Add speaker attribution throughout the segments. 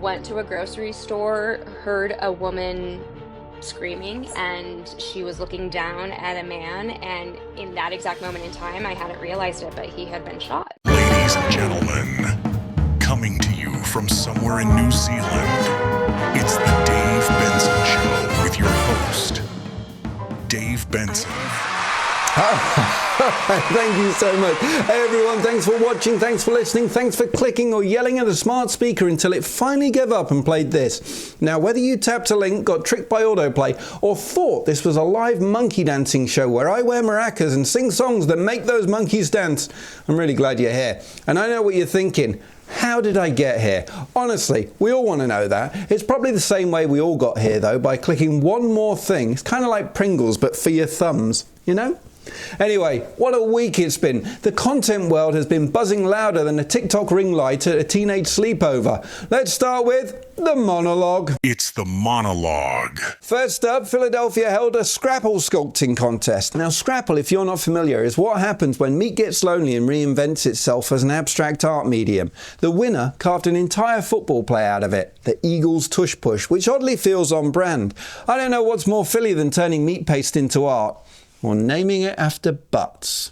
Speaker 1: Went to a grocery store, heard a woman screaming, and she was looking down at a man, and in that exact moment in time, I hadn't realized it, but he had been shot.
Speaker 2: Ladies and gentlemen, coming to you from somewhere in New Zealand, it's the Dave Benson Show with your host, Dave Benson.
Speaker 3: Thank you so much. Hey everyone, thanks for watching, thanks for listening, thanks for clicking or yelling at a smart speaker until it finally gave up and played this. Now, whether you tapped a link, got tricked by autoplay, or thought this was a live monkey dancing show where I wear maracas and sing songs that make those monkeys dance, I'm really glad you're here. And I know what you're thinking. How did I get here? Honestly, we all want to know that. It's probably the same way we all got here, though, by clicking one more thing. It's kind of like Pringles, but for your thumbs, you know? Anyway, what a week it's been. The content world has been buzzing louder than a TikTok ring light at a teenage sleepover. Let's start with the monologue.
Speaker 2: It's the monologue.
Speaker 3: First up, Philadelphia held a Scrapple sculpting contest. Now, Scrapple, if you're not familiar, is what happens when meat gets lonely and reinvents itself as an abstract art medium. The winner carved an entire football play out of it, the Eagles tush push, which oddly feels on brand. I don't know what's more Philly than turning meat paste into art, or naming it after butts.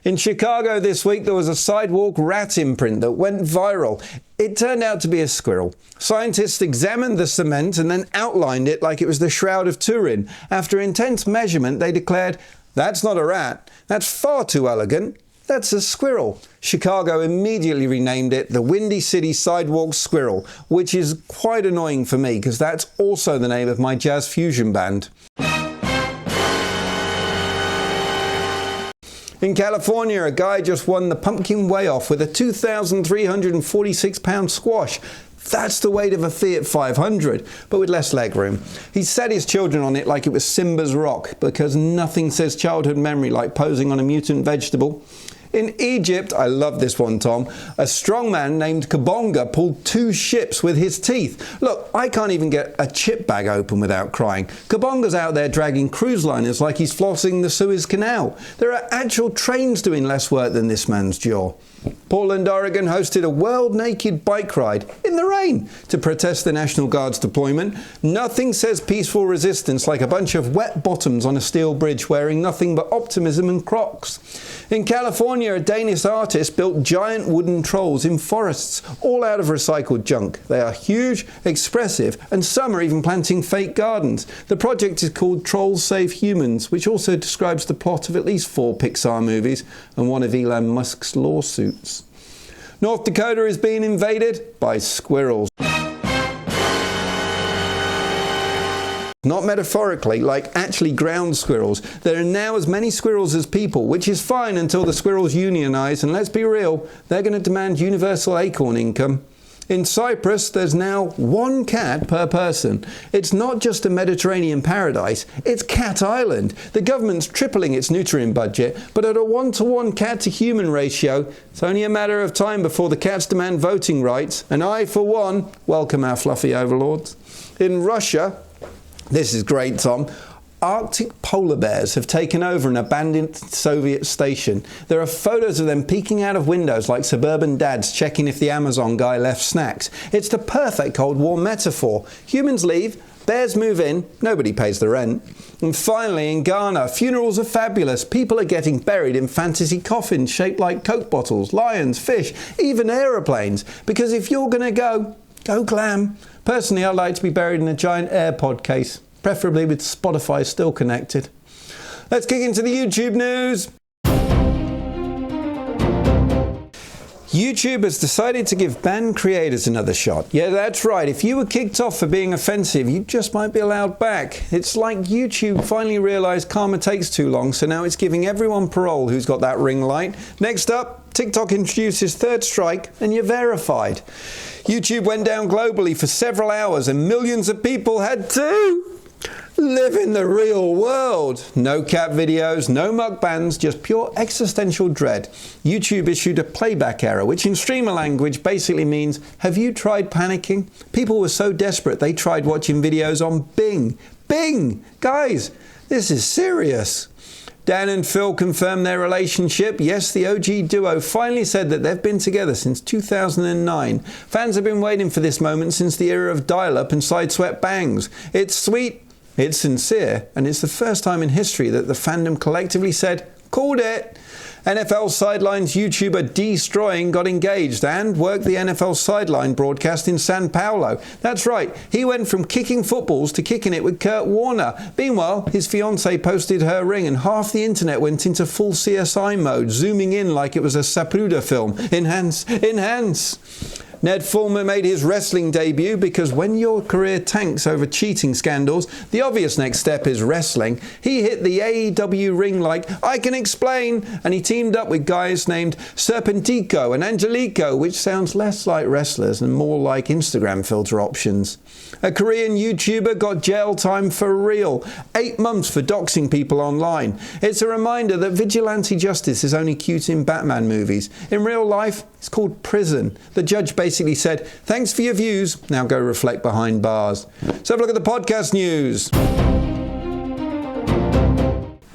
Speaker 3: In Chicago this week, there was a sidewalk rat imprint that went viral. It turned out to be a squirrel. Scientists examined the cement and then outlined it like it was the Shroud of Turin. After intense measurement, they declared, "That's not a rat. That's far too elegant. That's a squirrel." Chicago immediately renamed it the Windy City Sidewalk Squirrel, which is quite annoying for me because that's also the name of my jazz fusion band. In California, a guy just won the Pumpkin Way-Off with a 2,346-pound squash. That's the weight of a Fiat 500, but with less legroom. He set his children on it like it was Simba's rock, because nothing says childhood memory like posing on a mutant vegetable. In Egypt, I love this one, Tom, a strongman named Kabonga pulled 2 ships with his teeth. Look, I can't even get a chip bag open without crying. Kabonga's out there dragging cruise liners like he's flossing the Suez Canal. There are actual trains doing less work than this man's jaw. Portland, Oregon hosted a world naked bike ride in the rain to protest the National Guard's deployment. Nothing says peaceful resistance like a bunch of wet bottoms on a steel bridge wearing nothing but optimism and Crocs. In California, a Danish artist built giant wooden trolls in forests, all out of recycled junk. They are huge, expressive, and some are even planting fake gardens. The project is called Trolls Save Humans, which also describes the plot of at least 4 Pixar movies and one of Elon Musk's lawsuits. North Dakota is being invaded by squirrels. Not metaphorically, like actually ground squirrels. There are now as many squirrels as people, which is fine until the squirrels unionize, and let's be real, they're going to demand universal acorn income. In Cyprus, there's now 1 cat per person. It's not just a Mediterranean paradise, it's Cat Island. The government's tripling its neutering budget, but at a 1-to-1 cat-to-human ratio, it's only a matter of time before the cats demand voting rights, and I, for one, welcome our fluffy overlords. In Russia, this is great, Tom, Arctic polar bears have taken over an abandoned Soviet station. There are photos of them peeking out of windows like suburban dads checking if the Amazon guy left snacks. It's the perfect Cold War metaphor. Humans leave, bears move in, nobody pays the rent. And finally, in Ghana, funerals are fabulous. People are getting buried in fantasy coffins shaped like Coke bottles, lions, fish, even aeroplanes. Because if you're going to go glam. Personally, I'd like to be buried in a giant AirPod case, preferably with Spotify still connected. Let's kick into the YouTube news. YouTube has decided to give banned creators another shot. Yeah, that's right. If you were kicked off for being offensive, you just might be allowed back. It's like YouTube finally realized karma takes too long, so now it's giving everyone parole who's got that ring light. Next up, TikTok introduces third strike and you're verified. YouTube went down globally for several hours and millions of people had to live in the real world. No cat videos, no mukbangs, just pure existential dread. YouTube issued a playback error, which in streamer language basically means, have you tried panicking? People were so desperate they tried watching videos on Bing. Bing! Guys, this is serious. Dan and Phil confirmed their relationship. Yes, the OG duo finally said that they've been together since 2009. Fans have been waiting for this moment since the era of dial-up and side-swept bangs. It's sweet, it's sincere, and it's the first time in history that the fandom collectively said, "Called it." NFL Sidelines YouTuber Destroying got engaged and worked the NFL Sideline broadcast in San Paulo. That's right, he went from kicking footballs to kicking it with Kurt Warner. Meanwhile, his fiancée posted her ring and half the internet went into full CSI mode, zooming in like it was a Zapruder film. Enhance, enhance. Ned Fulmer made his wrestling debut because when your career tanks over cheating scandals, the obvious next step is wrestling. He hit the AEW ring like, "I can explain," and he teamed up with guys named Serpentico and Angelico, which sounds less like wrestlers and more like Instagram filter options. A Korean YouTuber got jail time for real. 8 months for doxing people online. It's a reminder that vigilante justice is only cute in Batman movies. In real life, it's called prison. The judge basically said, "Thanks for your views, now go reflect behind bars." So have a look at the podcast news.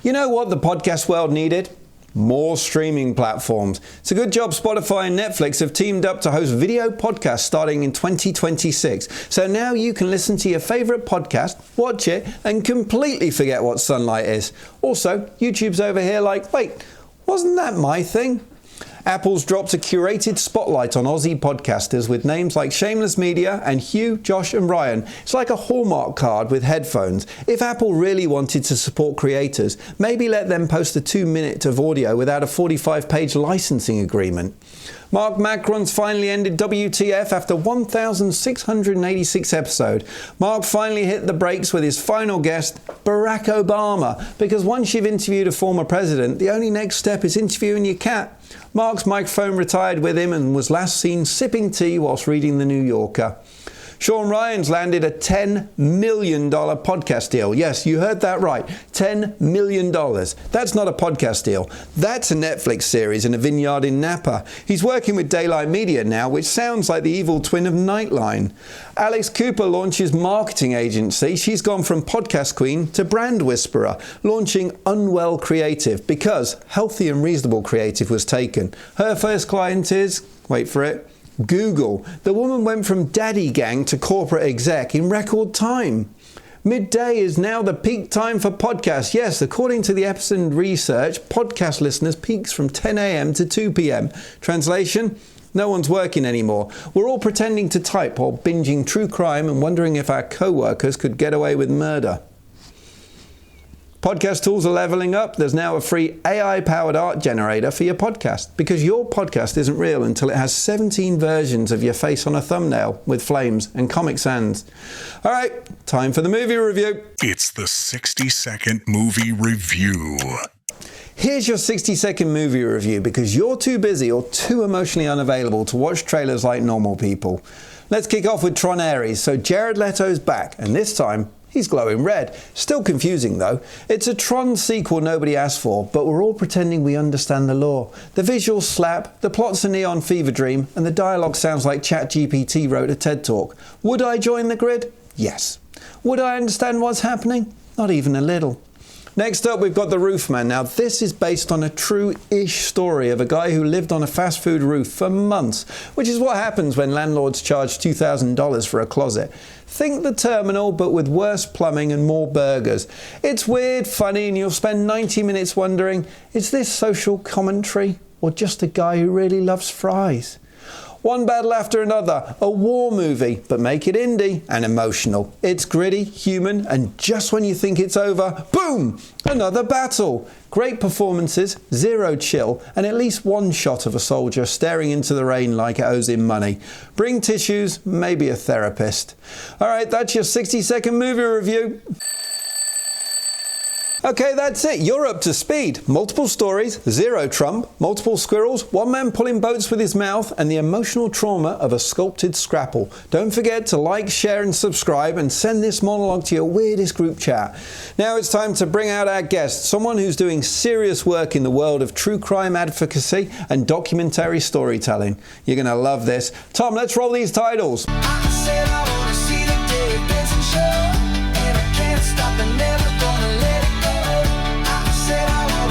Speaker 3: You know what the podcast world needed? More streaming platforms. It's a good job Spotify and Netflix have teamed up to host video podcasts starting in 2026. So now you can listen to your favourite podcast, watch it, and completely forget what sunlight is. Also, YouTube's over here like, wait, wasn't that my thing? Apple's dropped a curated spotlight on Aussie podcasters with names like Shameless Media and Hugh, Josh and Ryan. It's like a Hallmark card with headphones. If Apple really wanted to support creators, maybe let them post a 2-minute of audio without a 45-page licensing agreement. Mark Macron's finally ended WTF after 1,686 episode. Mark finally hit the brakes with his final guest, Barack Obama, because once you've interviewed a former president, the only next step is interviewing your cat. Mark's microphone retired with him and was last seen sipping tea whilst reading The New Yorker. Sean Ryan's landed a $10 million podcast deal. Yes, you heard that right. $10 million. That's not a podcast deal. That's a Netflix series in a vineyard in Napa. He's working with Daylight Media now, which sounds like the evil twin of Nightline. Alex Cooper launches marketing agency. She's gone from podcast queen to brand whisperer, launching Unwell Creative because Healthy and Reasonable Creative was taken. Her first client is, wait for it, Google. The woman went from daddy gang to corporate exec in record time. Midday is now the peak time for podcasts. Yes, according to the Epson research, podcast listeners peaks from 10 a.m. to 2 p.m. Translation? No one's working anymore. We're all pretending to type while binging true crime and wondering if our co-workers could get away with murder. Podcast tools are leveling up. There's now a free AI-powered art generator for your podcast because your podcast isn't real until it has 17 versions of your face on a thumbnail with flames and Comic Sans. All right, time for the movie review.
Speaker 2: It's the 60-second movie review.
Speaker 3: Here's your 60-second movie review because you're too busy or too emotionally unavailable to watch trailers like normal people. Let's kick off with Tron Ares. So Jared Leto's back, and this time, he's glowing red. Still confusing though. It's a Tron sequel nobody asked for, but we're all pretending we understand the lore. The visuals slap, the plot's a neon fever dream, and the dialogue sounds like ChatGPT wrote a TED Talk. Would I join the grid? Yes. Would I understand what's happening? Not even a little. Next up, we've got The Roofman. Now, this is based on a true-ish story of a guy who lived on a fast food roof for months, which is what happens when landlords charge $2,000 for a closet. Think The Terminal, but with worse plumbing and more burgers. It's weird, funny, and you'll spend 90 minutes wondering, is this social commentary or just a guy who really loves fries? One battle after another, a war movie, but make it indie and emotional. It's gritty, human, and just when you think it's over, boom, another battle. Great performances, zero chill, and at least one shot of a soldier staring into the rain like it owes him money. Bring tissues, maybe a therapist. All right, that's your 60-second movie review. Okay, that's it. You're up to speed. Multiple stories, zero Trump, multiple squirrels, one man pulling boats with his mouth, and the emotional trauma of a sculpted scrapple. Don't forget to like, share, and subscribe, and send this monologue to your weirdest group chat. Now it's time to bring out our guest, someone who's doing serious work in the world of true crime advocacy and documentary storytelling. You're going to love this. Tom, let's roll these titles.
Speaker 4: I said I wanna see the Dave Benson show, and I can't stop and never gonna let it go. I said I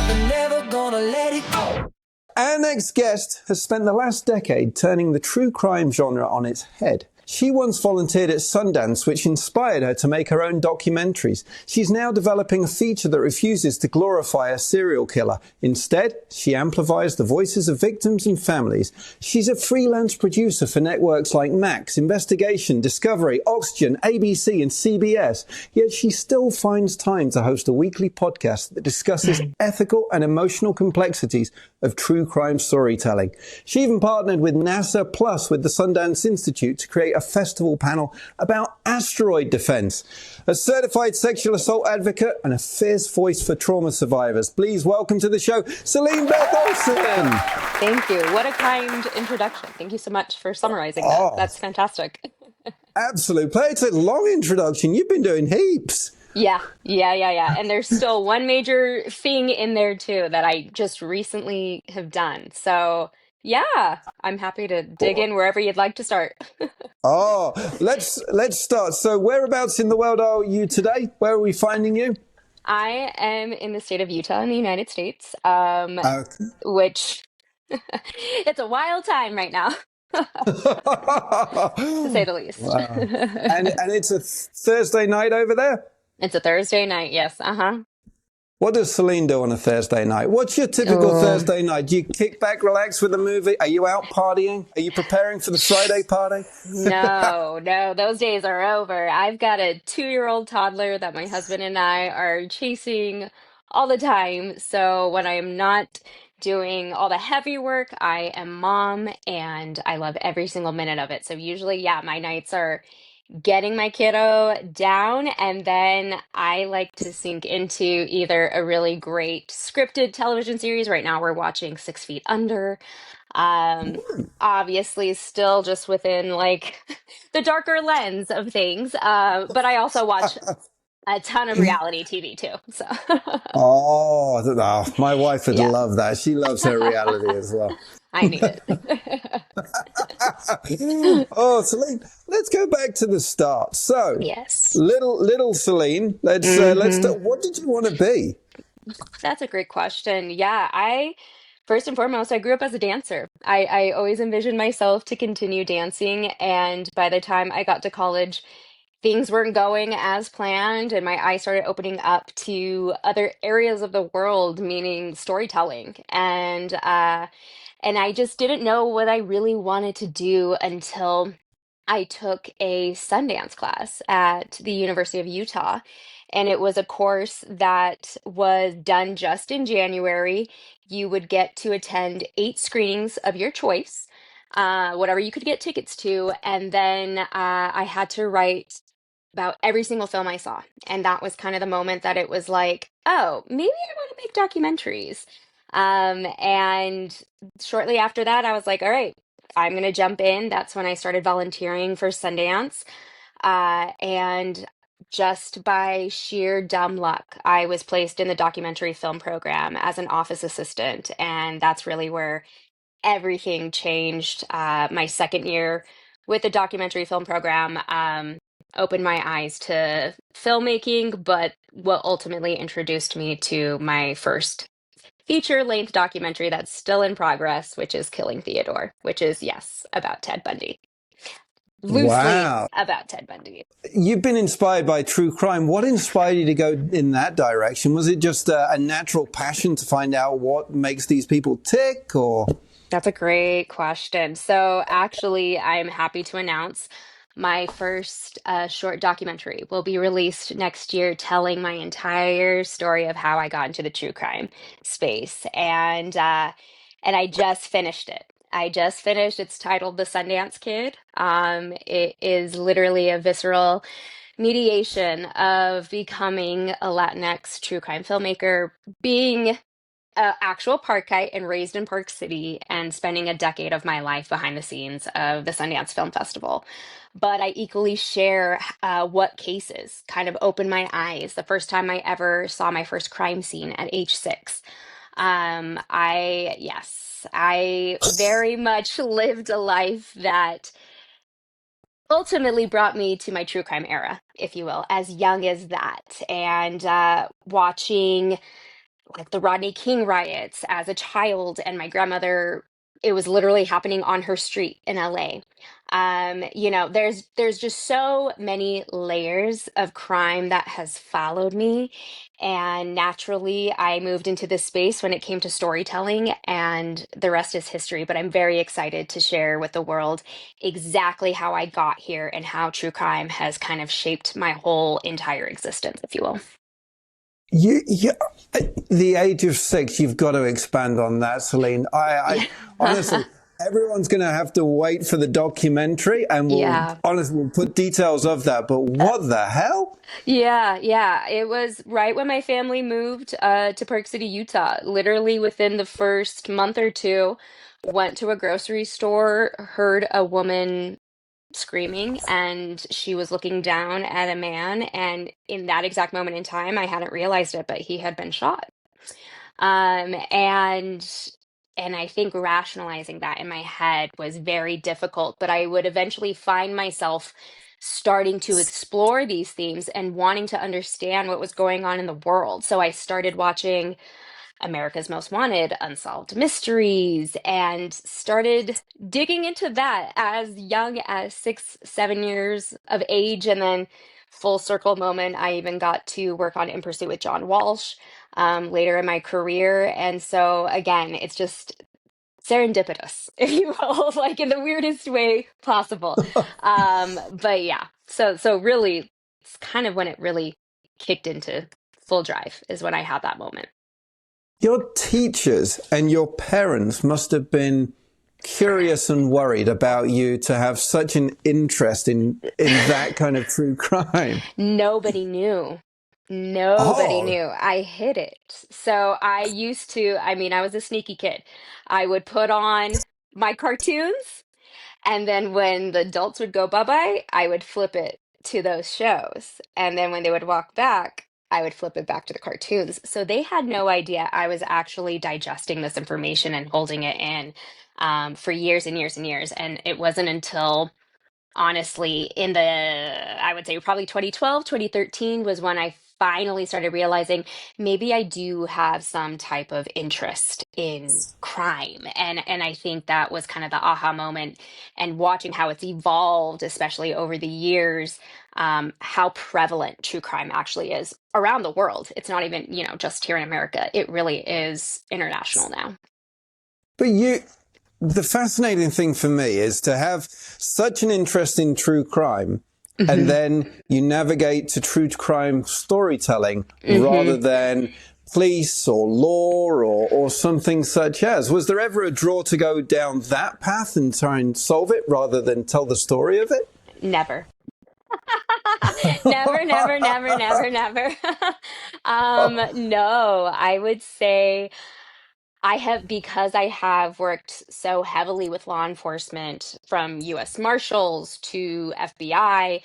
Speaker 4: but never gonna let it go.
Speaker 3: Our next guest has spent the last decade turning the true crime genre on its head. She once volunteered at Sundance, which inspired her to make her own documentaries. She's now developing a feature that refuses to glorify a serial killer. Instead, she amplifies the voices of victims and families. She's a freelance producer for networks like Max, Investigation, Discovery, Oxygen, ABC and CBS. Yet she still finds time to host a weekly podcast that discusses ethical and emotional complexities of true crime storytelling. She even partnered with NASA Plus with the Sundance Institute to create a festival panel about asteroid defense. A certified sexual assault advocate and a fierce voice for trauma survivors. Please welcome to the show, Celene Beth Olsen.
Speaker 1: Thank you. What a kind introduction. Thank you so much for summarizing that. That's fantastic.
Speaker 3: Absolute pleasure. It's a long introduction. You've been doing heaps.
Speaker 1: Yeah. And there's still one major thing in there too that I just recently have done. So yeah, I'm happy to dig in wherever you'd like to start.
Speaker 3: Let's start. So whereabouts in the world are you today? Where are we finding you?
Speaker 1: I am in the state of Utah in the United States,
Speaker 3: Okay.
Speaker 1: which it's a wild time right now, to say the least.
Speaker 3: Wow. And it's a Thursday night over there?
Speaker 1: It's a Thursday night, yes. Uh-huh.
Speaker 3: What does Celene do on a Thursday night? What's your typical Thursday night? Do you kick back, relax with a movie? Are you out partying? Are you preparing for the Friday party?
Speaker 1: No, those days are over. I've got a 2-year-old toddler that my husband and I are chasing all the time. So when I am not doing all the heavy work, I am mom and I love every single minute of it. So usually, yeah, my nights are getting my kiddo down, and then I like to sink into either a really great scripted television series. Right now we're watching 6 Feet Under. Um, Obviously still just within like the darker lens of things. But I also watch a ton of reality TV too. So
Speaker 3: My wife would
Speaker 1: yeah.
Speaker 3: love that. She loves her reality as well.
Speaker 1: I need it.
Speaker 3: Celine, let's go back to the start. So,
Speaker 1: Yes.
Speaker 3: little Celine, let's start. What did you want to be?
Speaker 1: That's a great question. Yeah, first and foremost, I grew up as a dancer. I always envisioned myself to continue dancing, and by the time I got to college, things weren't going as planned, and my eyes started opening up to other areas of the world, meaning storytelling. And I just didn't know what I really wanted to do until I took a Sundance class at the University of Utah. And it was a course that was done just in January. You would get to attend 8 screenings of your choice, whatever you could get tickets to. And then I had to write about every single film I saw. And that was kind of the moment that it was like, oh, maybe I want to make documentaries. And shortly after that, I was like, all right, I'm going to jump in. That's when I started volunteering for Sundance. And just by sheer dumb luck, I was placed in the documentary film program as an office assistant. And that's really where everything changed. My second year with the documentary film program opened my eyes to filmmaking, but what ultimately introduced me to my first feature-length documentary that's still in progress, which is Killing Theodore, which is, yes, about Ted Bundy. Loosely
Speaker 3: Wow.
Speaker 1: about Ted Bundy.
Speaker 3: You've been inspired by true crime. What inspired you to go in that direction? Was it just a natural passion to find out what makes these people tick, or?
Speaker 1: That's a great question. So actually, I'm happy to announce my first short documentary will be released next year, telling my entire story of how I got into the true crime space. And I just finished it. I just finished. It's titled The Sundance Kid. It is literally a visceral mediation of becoming a Latinx true crime filmmaker, being an actual Parkite and raised in Park City, and spending a decade of my life behind the scenes of the Sundance Film Festival. But I equally share what cases kind of opened my eyes. The first time I ever saw my first crime scene at age 6. I very much lived a life that ultimately brought me to my true crime era, if you will, as young as that. And watching like the Rodney King riots as a child, and my grandmother, it was literally happening on her street in LA. There's just so many layers of crime that has followed me. And naturally, I moved into this space when it came to storytelling, and the rest is history. But I'm very excited to share with the world exactly how I got here and how true crime has kind of shaped my whole entire existence, if you will.
Speaker 3: You, at the age of 6, you've got to expand on that, Celene. I
Speaker 1: Yeah.
Speaker 3: honestly, everyone's going to have to wait for the documentary, and
Speaker 1: Yeah.
Speaker 3: we'll put details of that. But what the hell?
Speaker 1: Yeah, yeah. It was right when my family moved to Park City, Utah. Literally within the first month or two, went to a grocery store, heard a woman screaming, and she was looking down at a man. And in that exact moment in time, I hadn't realized it, but he had been shot. Um, and and I think rationalizing that in my head was very difficult, but I would eventually find myself starting to explore these themes and wanting to understand what was going on in the world. So I started watching America's Most Wanted, Unsolved Mysteries, and started digging into that as young as 6, 7 years of age. And then, full circle moment, I even got to work on In Pursuit with John Walsh later in my career. And so, again, it's just serendipitous, if you will, like in the weirdest way possible. But yeah, so really, it's kind of when it really kicked into full drive is when I had that moment.
Speaker 3: Your teachers and your parents must have been curious and worried about you to have such an interest in that kind of true crime.
Speaker 1: Nobody knew. Nobody
Speaker 3: Oh,
Speaker 1: knew. I hid it. So I used to, I mean, I was a sneaky kid. I would put on my cartoons, and then when the adults would go bye-bye, I would flip it to those shows. And then when they would walk back, I would flip it back to the cartoons. So they had no idea I was actually digesting this information and holding it in for years and years and years. And it wasn't until honestly in the, I would say probably 2012, 2013 was when I finally started realizing maybe I do have some type of interest in crime. And I think that was kind of the aha moment, and watching how it's evolved, especially over the years, how prevalent true crime actually is around the world. It's not even, just here in America. It really is international now.
Speaker 3: but the fascinating thing for me is to have such an interest in true crime, and
Speaker 1: Hmm.
Speaker 3: then you navigate to true crime storytelling rather
Speaker 1: Hmm.
Speaker 3: than police or law or something such as. Was there ever a draw to go down that path and try and solve it rather than tell the story of it?
Speaker 1: Never. Never, never, never, never, never. No, I would say because I have worked so heavily with law enforcement, from US Marshals to FBI,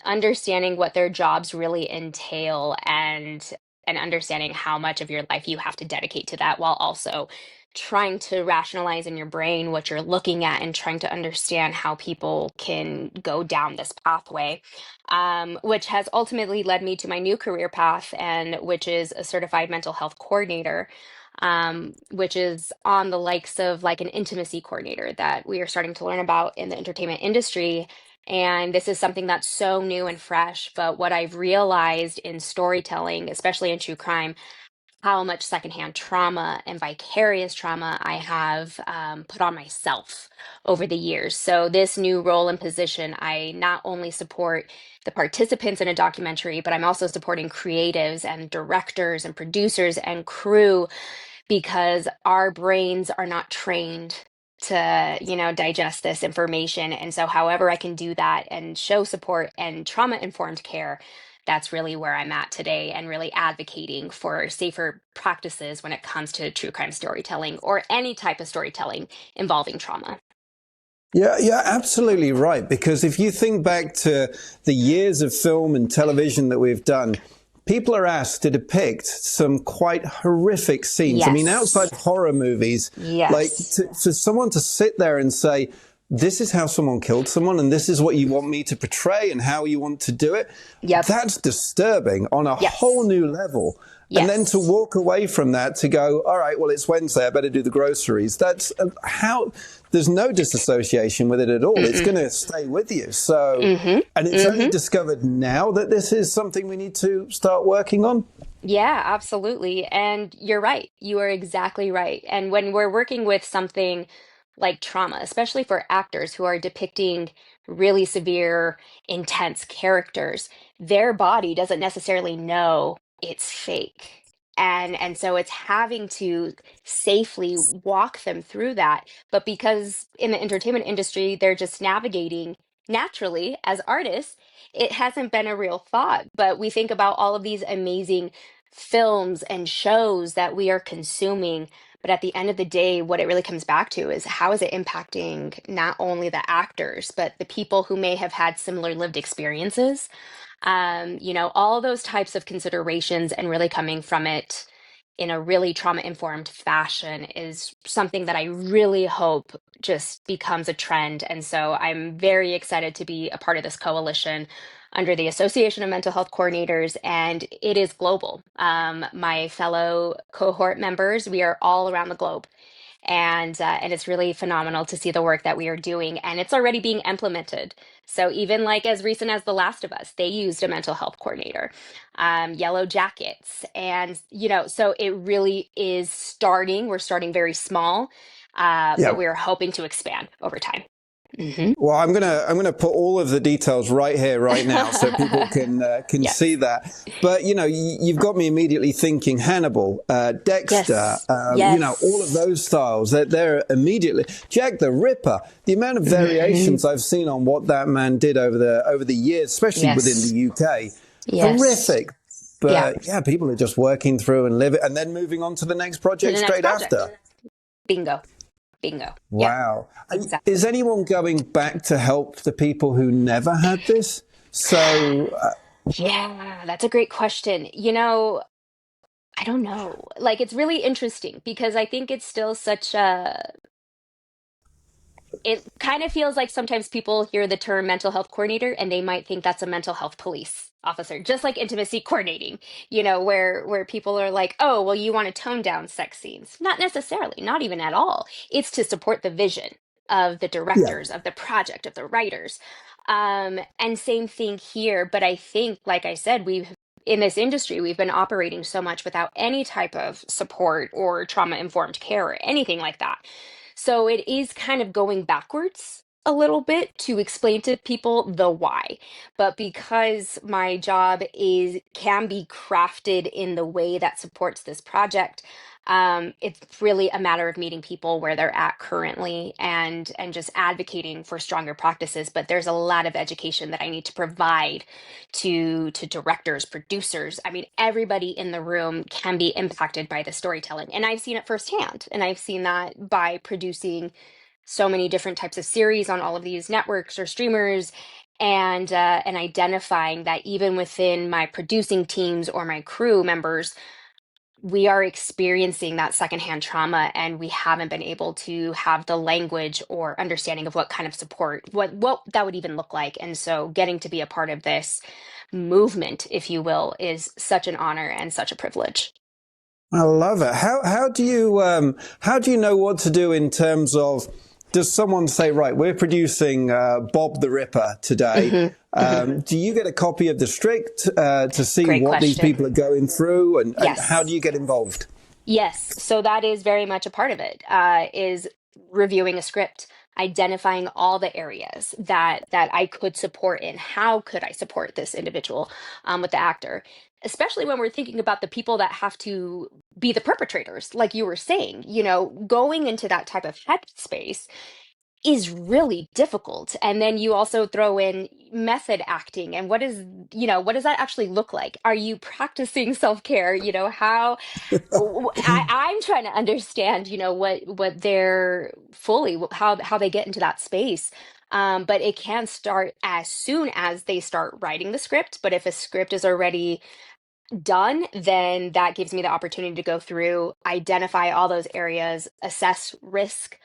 Speaker 1: understanding what their jobs really entail, and understanding how much of your life you have to dedicate to that, while also trying to rationalize in your brain what you're looking at and trying to understand how people can go down this pathway, which has ultimately led me to my new career path, and which is a certified mental health coordinator, which is on the likes of like an intimacy coordinator that we are starting to learn about in the entertainment industry. And this is something that's so new and fresh. But what I've realized in storytelling, especially in true crime, how much secondhand trauma and vicarious trauma I have put on myself over the years. So, this new role and position, I not only support the participants in a documentary, but I'm also supporting creatives and directors and producers and crew, because our brains are not trained to, digest this information. And so, however I can do that and show support and trauma informed care, that's really where I'm at today, and really advocating for safer practices when it comes to true crime storytelling or any type of storytelling involving trauma.
Speaker 3: Yeah, you're absolutely right. Because if you think back to the years of film and television that we've done, people are asked to depict some quite horrific scenes. I mean, outside
Speaker 1: Yes.
Speaker 3: of horror movies, like
Speaker 1: Yes.
Speaker 3: for someone to sit there and say, this is how someone killed someone and this is what you want me to portray and how you want to do it,
Speaker 1: Yep.
Speaker 3: that's disturbing on a whole
Speaker 1: Yes.
Speaker 3: new level. And then to
Speaker 1: Yes.
Speaker 3: walk away from that to go, all right, well, it's Wednesday, I better do the groceries. That's how there's no disassociation with it at all. It's
Speaker 1: Mm-mm.
Speaker 3: going to stay with you. So,
Speaker 1: Mm-hmm.
Speaker 3: and it's only
Speaker 1: Mm-hmm.
Speaker 3: discovered now that this is something we need to start working on.
Speaker 1: Yeah, absolutely. And you're right. You are exactly right. And when we're working with something like trauma, especially for actors who are depicting really severe, intense characters, their body doesn't necessarily know it's fake. And so it's having to safely walk them through that. But because in the entertainment industry, they're just navigating naturally as artists, it hasn't been a real thought. But we think about all of these amazing films and shows that we are consuming. But at the end of the day, what it really comes back to is how is it impacting not only the actors, but the people who may have had similar lived experiences? All those types of considerations and really coming from it in a really trauma informed fashion is something that I really hope just becomes a trend. And so I'm very excited to be a part of this coalition under the Association of Mental Health Coordinators, and it is global. My fellow cohort members, we are all around the globe, and it's really phenomenal to see the work that we are doing, and it's already being implemented. So even like as recent as The Last of Us, they used a mental health coordinator, Yellow Jackets, and so it really is starting. We're starting very small, but
Speaker 3: Yeah.
Speaker 1: we're hoping to expand over time. Hmm.
Speaker 3: Well, I'm gonna put all of the details right here, right now, so people can see
Speaker 1: Yes.
Speaker 3: that. But you've got me immediately thinking Hannibal, Dexter,
Speaker 1: Yes.
Speaker 3: all of
Speaker 1: Yes.
Speaker 3: those styles. That they're immediately Jack the Ripper. The amount of
Speaker 1: Hmm.
Speaker 3: variations I've seen on what that man did over the years, especially within the
Speaker 1: Yes.
Speaker 3: UK,
Speaker 1: Yes.
Speaker 3: horrific.
Speaker 1: Yeah.
Speaker 3: But yeah, people are just working through and living, and then moving on to the next
Speaker 1: To
Speaker 3: project
Speaker 1: the next
Speaker 3: straight
Speaker 1: project.
Speaker 3: after.
Speaker 1: Bingo. Bingo. Yep.
Speaker 3: Wow.
Speaker 1: Exactly.
Speaker 3: Is anyone going back to help the people who never had this? So,
Speaker 1: Yeah, that's a great question. I don't know. Like, it's really interesting because I think it's still such a, it kind of feels like sometimes people hear the term mental health coordinator and they might think that's a mental health police officer, just like intimacy coordinating, where people are like, oh, well, you want to tone down sex scenes. Not necessarily, not even at all. It's to support the vision of the
Speaker 3: yeah.
Speaker 1: directors, of the project, of the writers. And same thing here. But I think, like I said, in this industry, we've been operating so much without any type of support or trauma informed care or anything like that. So it is kind of going backwards a little bit to explain to people the why. But because my job is can be crafted in the way that supports this project, it's really a matter of meeting people where they're at currently and just advocating for stronger practices. But there's a lot of education that I need to provide to directors, producers. I mean, everybody in the room can be impacted by the storytelling. And I've seen it firsthand. And I've seen that by producing so many different types of series on all of these networks or streamers, and identifying that even within my producing teams or my crew members, we are experiencing that secondhand trauma and we haven't been able to have the language or understanding of what kind of support, what that would even look like. And so getting to be a part of this movement, if you will, is such an honor and such a privilege.
Speaker 3: I love it. How do you know what to do in terms of, does someone say, right, we're producing Bob the Ripper today?
Speaker 1: Hmm. Hmm.
Speaker 3: Do you get a copy of the script to see
Speaker 1: Great
Speaker 3: what these
Speaker 1: question.
Speaker 3: people are going through, and how do
Speaker 1: Yes.
Speaker 3: you get involved?
Speaker 1: Yes, so that is very much a part of it, is reviewing a script, identifying all the areas that I could support in. How could I support this individual with the actor? Especially when we're thinking about the people that have to be the perpetrators, like you were saying, going into that type of headspace is really difficult. And then you also throw in method acting and what does that actually look like? Are you practicing self-care? How I'm trying to understand, what they're fully how they get into that space. But it can start as soon as they start writing the script. But if a script is already done, then that gives me the opportunity to go through, identify all those areas, assess risk,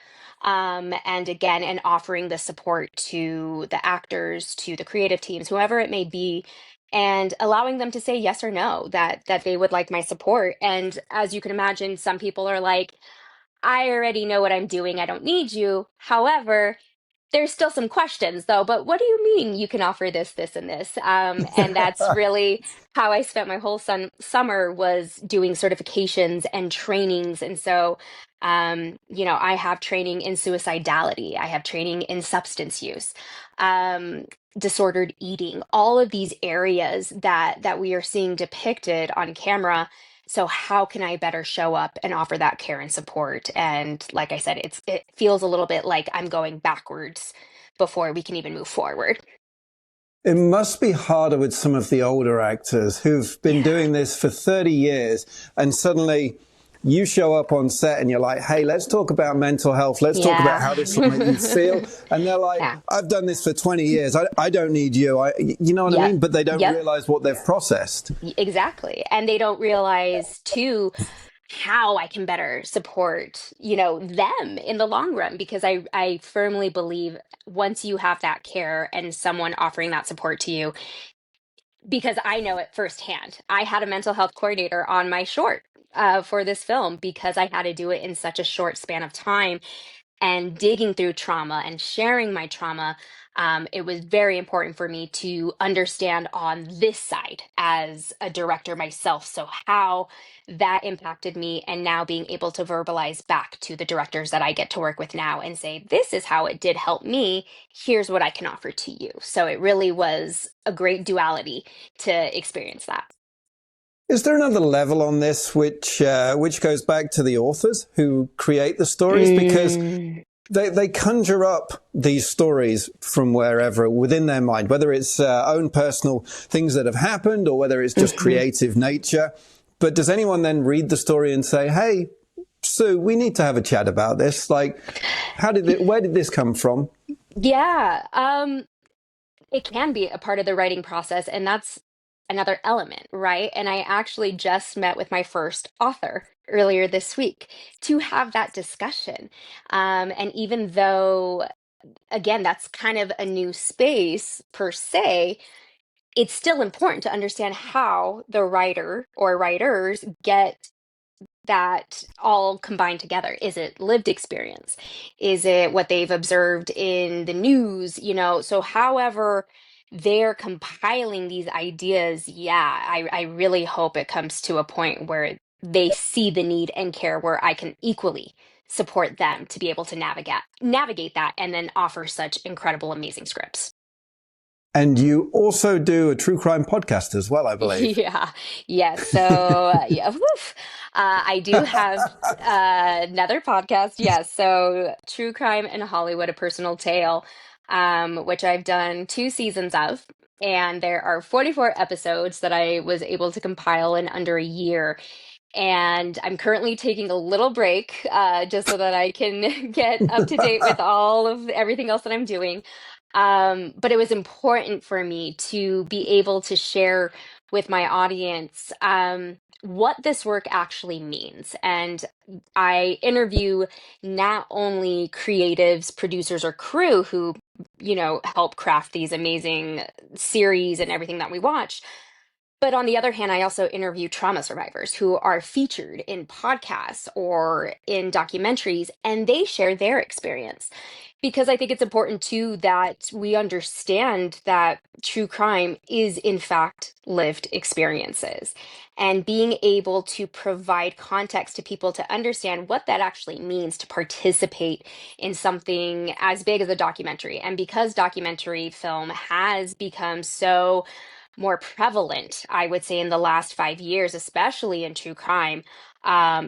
Speaker 1: and again, and offering the support to the actors, to the creative teams, whoever it may be, and allowing them to say yes or no, that they would like my support. And as you can imagine, some people are like, I already know what I'm doing. I don't need you. However, there's still some questions though, but what do you mean you can offer this, this, and this? And that's really how I spent my whole summer was doing certifications and trainings. And so, I have training in suicidality. I have training in substance use, um, disordered eating, all of these areas that we are seeing depicted on camera. So how can I better show up and offer that care and support? And like I said, it feels a little bit like I'm going backwards before we can even move forward.
Speaker 3: It must be harder with some of the older actors who've been
Speaker 1: Yeah.
Speaker 3: doing this for 30 years and suddenly you show up on set and you're like, hey, let's talk about mental health. Let's talk about
Speaker 1: Yeah.
Speaker 3: how this will make you feel. And they're like,
Speaker 1: Yeah.
Speaker 3: I've done this for 20 years. I don't need you. You know what I
Speaker 1: Yep.
Speaker 3: mean? But they don't
Speaker 1: Yep.
Speaker 3: realize what they've processed.
Speaker 1: Exactly. And they don't realize too how I can better support, them in the long run, because I firmly believe once you have that care and someone offering that support to you, because I know it firsthand. I had a mental health coordinator on my short for this film because I had to do it in such a short span of time, and digging through trauma and sharing my trauma. It was very important for me to understand on this side as a director myself. So, how that impacted me, and now being able to verbalize back to the directors that I get to work with now and say, this is how it did help me. Here's what I can offer to you. So, it really was a great duality to experience that.
Speaker 3: Is there another level on this which goes back to the authors who create the stories? Because
Speaker 1: Mm,
Speaker 3: they conjure up these stories from wherever within their mind, whether it's own personal things that have happened or whether it's just
Speaker 1: mhm.
Speaker 3: creative nature. But does anyone then read the story and say, hey, Sue, we need to have a chat about this? Like, where did this come from?
Speaker 1: Yeah. It can be a part of the writing process, and that's another element, right? And I actually just met with my first author earlier this week to have that discussion. And even though, again, that's kind of a new space per se, it's still important to understand how the writer or writers get that all combined together? Is it lived experience? Is it what they've observed in the news? So however they're compiling these ideas, yeah, I really hope it comes to a point where they see the need and care where I can equally support them to be able to navigate that and then offer such incredible, amazing scripts.
Speaker 3: And you also do a true crime podcast as well, I believe.
Speaker 1: Yeah, yes. So, yeah, woof. I do have another podcast. Yes. So, True Crime in Hollywood, a personal tale, which I've done 2 seasons of. And there are 44 episodes that I was able to compile in under a year. And I'm currently taking a little break just so that I can get up to date with all of everything else that I'm doing. But it was important for me to be able to share with my audience what this work actually means. And I interview not only creatives, producers, or crew who, help craft these amazing series and everything that we watch, but on the other hand, I also interview trauma survivors who are featured in podcasts or in documentaries, and they share their experience. Because I think it's important too that we understand that true crime is, in fact, lived experiences. And being able to provide context to people to understand what that actually means to participate in something as big as a documentary. And because documentary film has become so more prevalent, I would say, in the last 5 years, especially in true crime.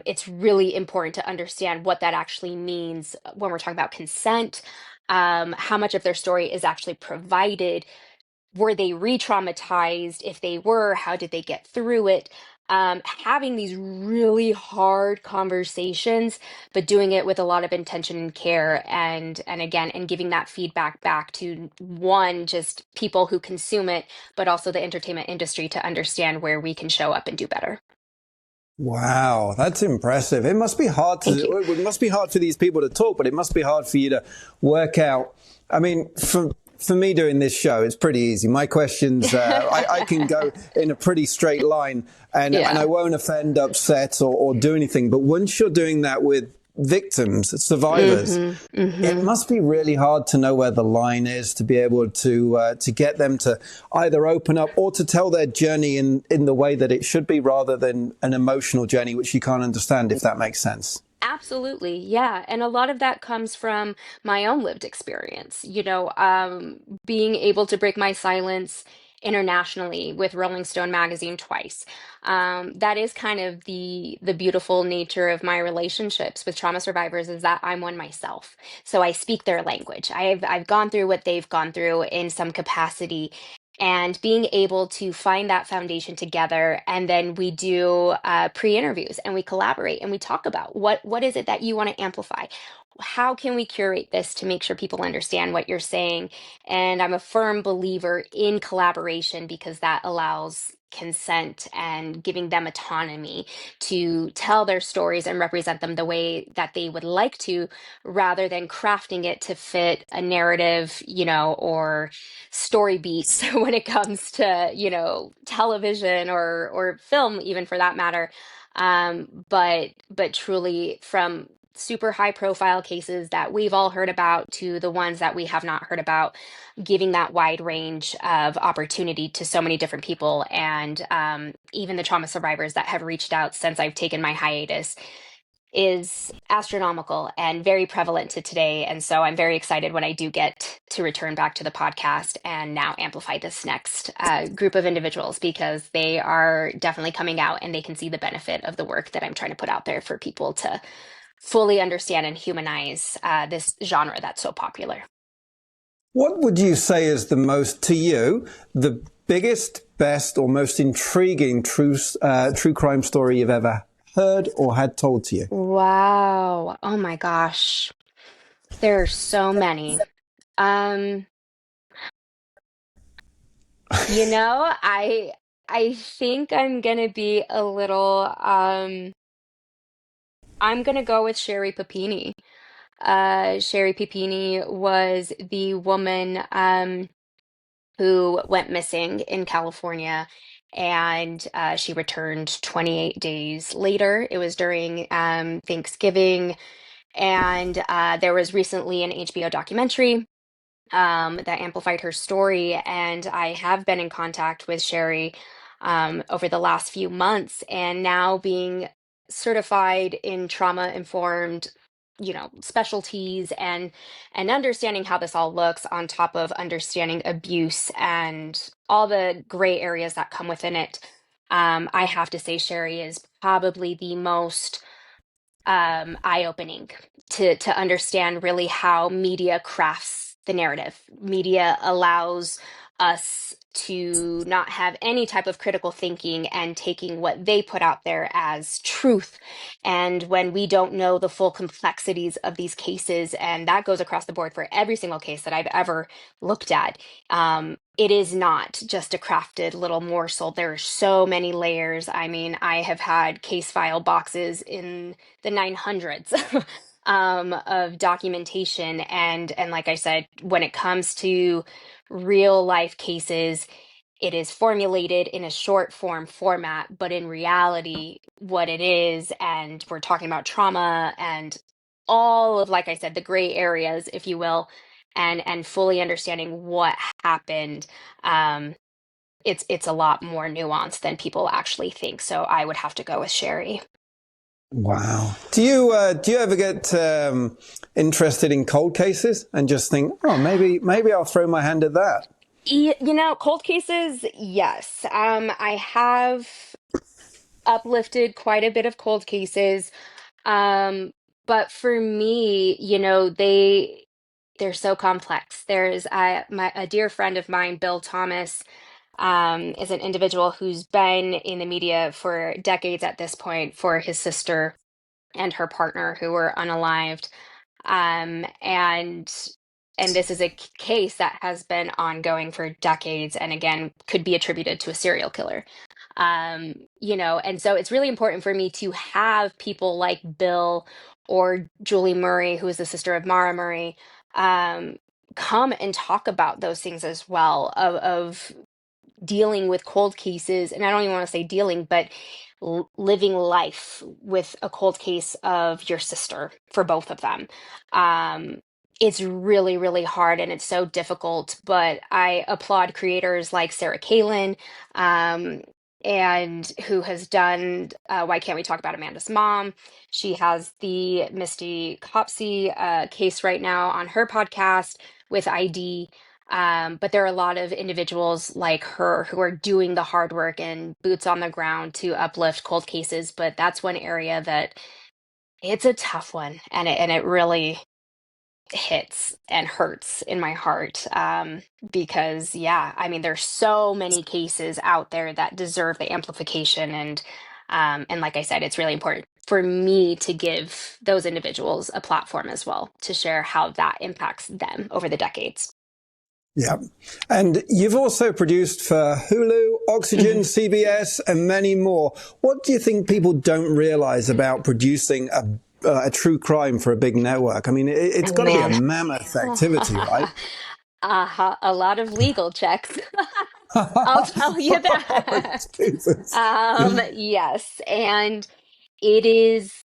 Speaker 1: It's really important to understand what that actually means when we're talking about consent, how much of their story is actually provided. Were they re traumatized? If they were, how did they get through it? having these really hard conversations, but doing it with a lot of intention and care, and again, and giving that feedback back to one, just people who consume it, but also the entertainment industry to understand where we can show up and do better.
Speaker 3: Wow, that's impressive. It must be hard
Speaker 1: Thank you.
Speaker 3: it must be hard for these people to talk, but it must be hard for you to work out. I mean, for me doing this show, it's pretty easy. My questions, I can go in a pretty straight line, and
Speaker 1: Yeah.
Speaker 3: I won't offend, upset, or do anything. But once you're doing that with victims, survivors,
Speaker 1: hmm
Speaker 3: it
Speaker 1: hmm
Speaker 3: must be really hard to know where the line is to be able to get them to either open up or to tell their journey in the way that it should be, rather than an emotional journey which you can't understand, if that makes sense.
Speaker 1: Absolutely. Yeah. And a lot of that comes from my own lived experience, being able to break my silence internationally with Rolling Stone magazine twice. That is kind of the beautiful nature of my relationships with trauma survivors, is that I'm one myself. So I speak their language. I've gone through what they've gone through in some capacity. And being able to find that foundation together, and then we do pre-interviews and we collaborate and we talk about what is it that you want to amplify, how can we curate this to make sure people understand what you're saying. And I'm a firm believer in collaboration, because that allows consent and giving them autonomy to tell their stories and represent them the way that they would like to, rather than crafting it to fit a narrative, or story beats when it comes to, television or film, even for that matter. But truly, from super high profile cases that we've all heard about to the ones that we have not heard about, giving that wide range of opportunity to so many different people. And even the trauma survivors that have reached out since I've taken my hiatus is astronomical and very prevalent to today. And so I'm very excited when I do get to return back to the podcast and now amplify this next group of individuals, because they are definitely coming out and they can see the benefit of the work that I'm trying to put out there for people to fully understand and humanize this genre that's so popular.
Speaker 3: What would you say is to you, the biggest, best, or most intriguing true crime story you've ever heard or had told to you?
Speaker 1: Wow. Oh my gosh. There are so many. Um, I think I'm gonna go with Sherry Papini. Sherry Papini was the woman who went missing in California, and she returned 28 days later. It was during Thanksgiving, and there was recently an HBO documentary that amplified her story. And I have been in contact with Sherry over the last few months, and now being certified in trauma informed, specialties, and understanding how this all looks, on top of understanding abuse and all the gray areas that come within it. I have to say Sherry is probably the most eye-opening to understand really how media crafts the narrative. Media allows us to not have any type of critical thinking and taking what they put out there as truth. And when we don't know the full complexities of these cases, and that goes across the board for every single case that I've ever looked at, it is not just a crafted little morsel. There are so many layers. I mean, I have had case file boxes in the 900s of documentation, and like I said, when it comes to real life cases, it is formulated in a short form format, but in reality, what it is, and we're talking about trauma and all of, like I said, the gray areas, if you will, and fully understanding what happened. um it's a lot more nuanced than people actually think. So I would have to go with Sherry.
Speaker 3: Wow. Do you ever get interested in cold cases and just think, oh, maybe I'll throw my hand at that?
Speaker 1: Cold cases, yes. I have uplifted quite a bit of cold cases. Um, but for me, they're so complex. There's a dear friend of mine, Bill Thomas. is an individual who's been in the media for decades at this point for his sister and her partner who were unalived. Um, and and this is a case that has been ongoing for decades and again could be attributed to a serial killer. And so it's really important for me to have people like Bill or Julie Murray, who is the sister of Mara Murray, um, come and talk about those things as well of dealing with cold cases, and I don't even want to say dealing, but living life with a cold case of your sister for both of them. Um, it's really, really hard and it's so difficult, but I applaud creators like Sarah Kalin, um, and who has done Why Can't We Talk About Amanda's Mom? She has the Misty Copsey case right now on her podcast with ID. But there are a lot of individuals like her who are doing the hard work and boots on the ground to uplift cold cases. But that's one area that it's a tough one, and it really hits and hurts in my heart. Because yeah, I mean, there's so many cases out there that deserve the amplification, and like I said, it's really important for me to give those individuals a platform as well to share how that impacts them over the decades.
Speaker 3: Yeah. And you've also produced for Hulu, Oxygen, CBS, and many more. What do you think people don't realize about producing a true crime for a big network? I mean, it's
Speaker 1: Oh
Speaker 3: got to be a
Speaker 1: man.
Speaker 3: mammoth activity, right?
Speaker 1: A lot of legal checks. I'll tell you
Speaker 3: Oh,
Speaker 1: that.
Speaker 3: Jesus.
Speaker 1: Yes, and it is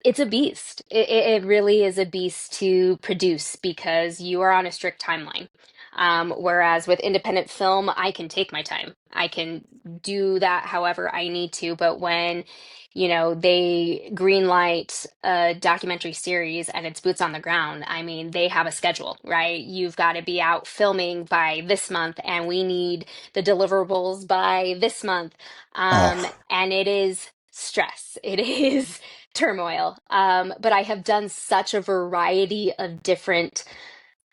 Speaker 1: it's a beast. It really is a beast to produce because you are on a strict timeline. Whereas with independent film, I can take my time. I can do that however I need to. But when, they green light a documentary series and it's boots on the ground, I mean, they have a schedule, right? You've got to be out filming by this month, and we need the deliverables by this month.
Speaker 3: Oh,
Speaker 1: And it is stress. It is turmoil. But I have done such a variety of different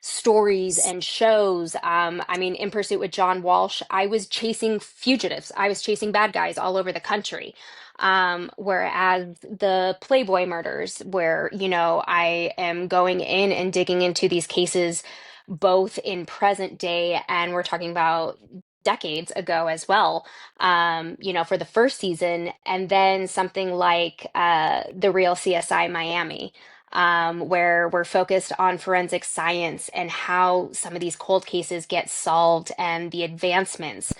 Speaker 1: stories and shows. I mean, In Pursuit with John Walsh, I was chasing fugitives. I was chasing bad guys all over the country. Whereas the Playboy murders, where, I am going in and digging into these cases both in present day and we're talking about decades ago as well, for the first season, and then something like The Real CSI Miami, where we're focused on forensic science and how some of these cold cases get solved, and the advancements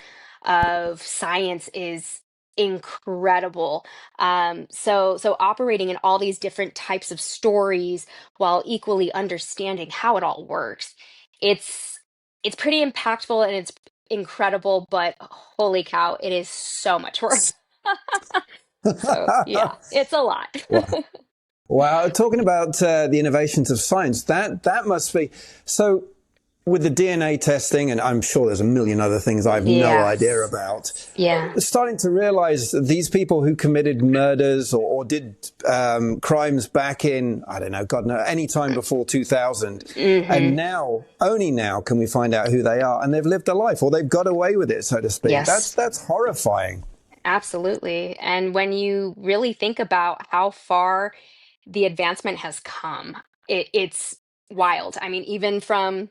Speaker 1: of science is incredible. So operating in all these different types of stories while equally understanding how it all works, it's it's pretty impactful and it's incredible, but holy cow, it is so much work. So yeah, it's a lot.
Speaker 3: wow. Wow. Talking about the innovations of science, that must be so. With the DNA testing, and I'm sure there's a million other things I have no idea
Speaker 1: Yes.
Speaker 3: about,
Speaker 1: Yeah.
Speaker 3: starting to realize that these people who committed murders or did crimes back in, I don't know, God knows, any time before 2000, and
Speaker 1: Hmm.
Speaker 3: now, only now can we find out who they are, and they've lived a life, or they've got away with it, so to speak.
Speaker 1: Yes.
Speaker 3: That's horrifying.
Speaker 1: Absolutely. And when you really think about how far the advancement has come, it's wild. I mean, even from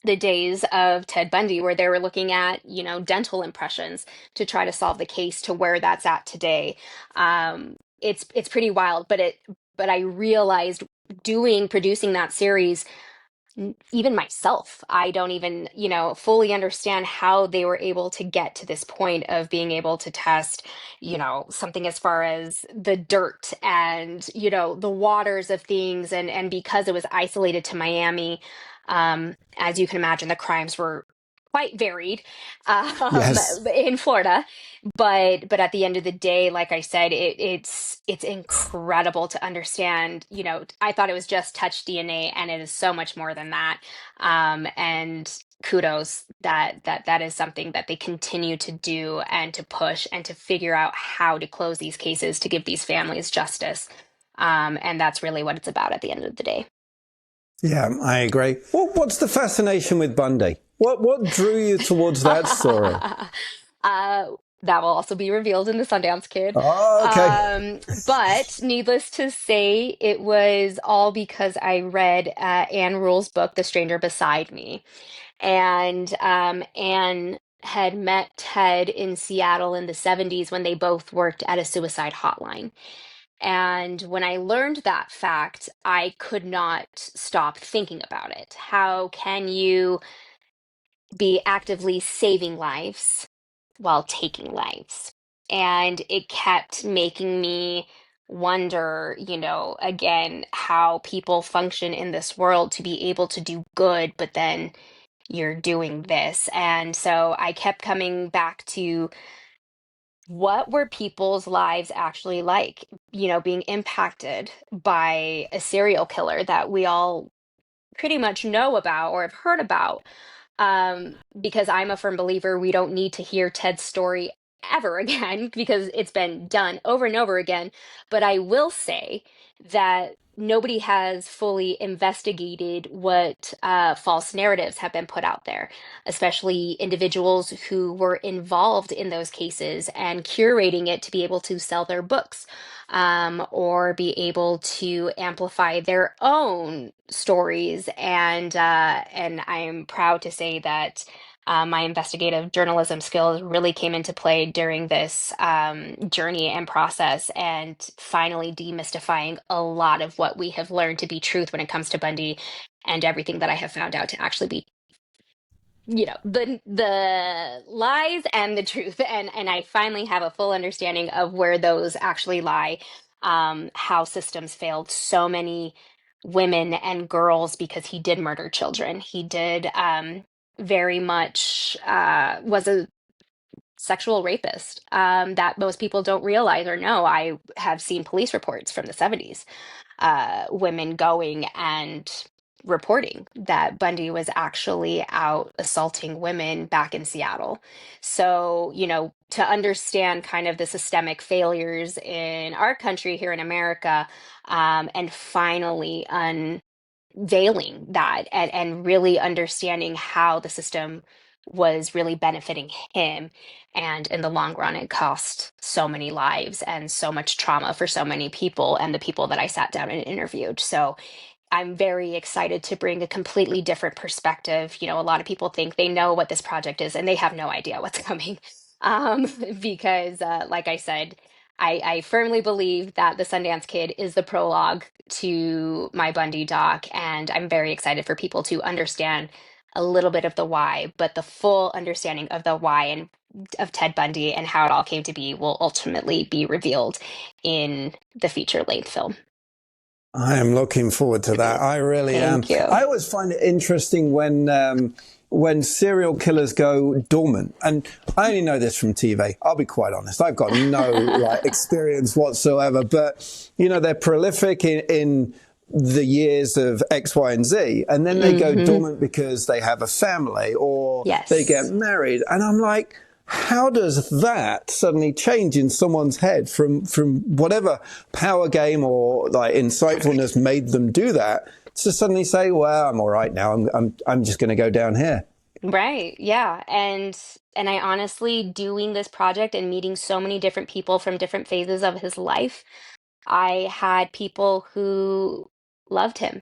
Speaker 1: the days of Ted Bundy, where they were looking at, dental impressions to try to solve the case, to where that's at today. It's pretty wild, but I realized producing that series, even myself, I don't even, fully understand how they were able to get to this point of being able to test, something as far as the dirt and, the waters of things. And because it was isolated to Miami, as you can imagine, the crimes were quite varied,
Speaker 3: Yes.
Speaker 1: in Florida. But at the end of the day, like I said, it's incredible to understand. I thought it was just touch DNA, and it is so much more than that. And kudos that is something that they continue to do and to push and to figure out how to close these cases to give these families justice. And that's really what it's about at the end of the day.
Speaker 3: Yeah, I agree. What's the fascination with Bundy? What drew you towards that story?
Speaker 1: That will also be revealed in the Sundance Kid.
Speaker 3: Oh, okay.
Speaker 1: But needless to say, it was all because I read Anne Rule's book, The Stranger Beside Me. And Anne had met Ted in Seattle in the 70s when they both worked at a suicide hotline. And when I learned that fact, I could not stop thinking about it. How can you be actively saving lives while taking lives? And it kept making me wonder, again, how people function in this world to be able to do good, but then you're doing this. And so I kept coming back to what were people's lives actually like, being impacted by a serial killer that we all pretty much know about or have heard about, because I'm a firm believer we don't need to hear Ted's story ever again because it's been done over and over again. But I will say that nobody has fully investigated what false narratives have been put out there, especially individuals who were involved in those cases and curating it to be able to sell their books, or be able to amplify their own stories. And I'm proud to say that my investigative journalism skills really came into play during this journey and process, and finally demystifying a lot of what we have learned to be truth when it comes to Bundy, and everything that I have found out to actually be, the lies and the truth. And I finally have a full understanding of where those actually lie, how systems failed so many women and girls because he did murder children. He did, very much was a sexual rapist, that most people don't realize or know. I have seen police reports from the 70s, women going and reporting that Bundy was actually out assaulting women back in Seattle. So, to understand kind of the systemic failures in our country here in America, and finally unveiling that, and really understanding how the system was really benefiting him. And in the long run, it cost so many lives and so much trauma for so many people and the people that I sat down and interviewed. So I'm very excited to bring a completely different perspective. A lot of people think they know what this project is and they have no idea what's coming. Um, because, like I said, I firmly believe that The Sundance Kid is the prologue to my Bundy doc, and I'm very excited for people to understand a little bit of the why, but the full understanding of the why and of Ted Bundy and how it all came to be will ultimately be revealed in the feature length film.
Speaker 3: I am looking forward to that. I really am.
Speaker 1: Thank you.
Speaker 3: I always find it interesting when serial killers go dormant, and I only know this from TV. I'll be quite honest; I've got no experience whatsoever. But they're prolific in the years of X, Y, and Z, and then they go dormant because they have a family or they get
Speaker 1: Yes.
Speaker 3: married, and I'm like, how does that suddenly change in someone's head from whatever power game or insightfulness made them do that to suddenly say, well, I'm all right now. I'm just going to go down here.
Speaker 1: Right. Yeah. And I honestly, doing this project and meeting so many different people from different phases of his life, I had people who loved him,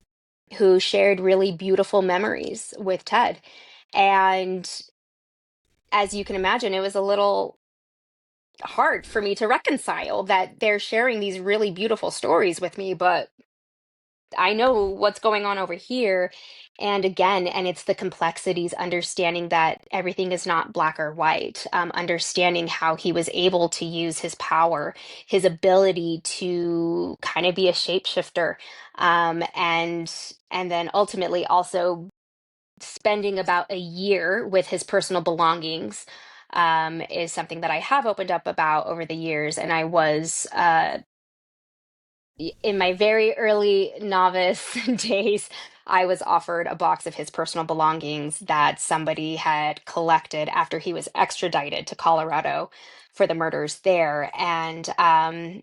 Speaker 1: who shared really beautiful memories with Ted. And as you can imagine, it was a little hard for me to reconcile that they're sharing these really beautiful stories with me, but I know what's going on over here. And again, and it's the complexities, understanding that everything is not black or white, understanding how he was able to use his power, his ability to kind of be a shapeshifter, and then ultimately also spending about a year with his personal belongings, is something that I have opened up about over the years. And I was, in my very early novice days, I was offered a box of his personal belongings that somebody had collected after he was extradited to Colorado for the murders there. And